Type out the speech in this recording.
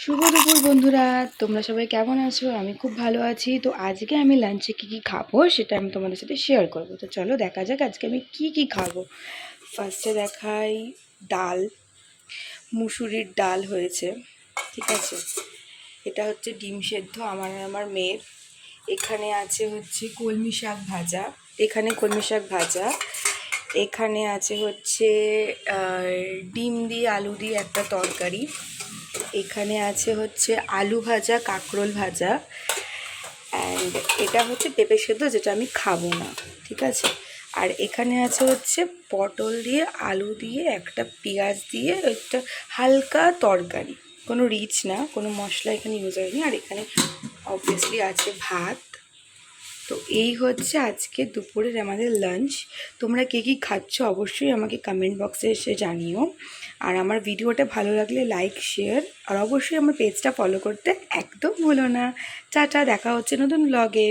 শুভ দুপুর বন্ধুরা, তোমরা সবাই কেমন আছো? আমি খুব ভালো আছি। তো আজকে আমি লাঞ্চে কী খাবো সেটা আমি তোমাদের সাথে শেয়ার করব। তো চলো দেখা যাক আজকে আমি কী খাবো। ফার্স্টে দেখাই ডাল, মুসুরির ডাল হয়েছে, ঠিক আছে। এটা হচ্ছে ডিম সেদ্ধ আমার আর আমার মেয়ের। এখানে আছে হচ্ছে কলমি শাক ভাজা, এখানে আছে হচ্ছে ডিম দিয়ে আলু দিয়ে একটা তরকারি, এখানে আছে হচ্ছে আলু ভাজা, কাঁকরোল ভাজা, অ্যান্ড এটা হচ্ছে পেঁপে সেদ্ধ যেটা আমি খাবো না, ঠিক আছে। আর এখানে আছে হচ্ছে পটল দিয়ে আলু দিয়ে একটা পেঁয়াজ দিয়ে একটা হালকা তরকারি, কোনো রিচ না, কোনো মশলা এখানে ইউজ হয়নি। আর এখানে অবভিয়াসলি আছে ভাত। তো এই হচ্ছে আজকে দুপুরের আমাদের লাঞ্চ। তোমরা কে কী খাচ্ছ অবশ্যই আমাকে কমেন্ট বক্সে এসে জানিও। আর আমার ভিডিওটা ভালো লাগলে লাইক, শেয়ার আর অবশ্যই আমার পেজটা ফলো করতে একদম ভুলো না। টাটা, দেখা হচ্ছে নতুন ব্লগে।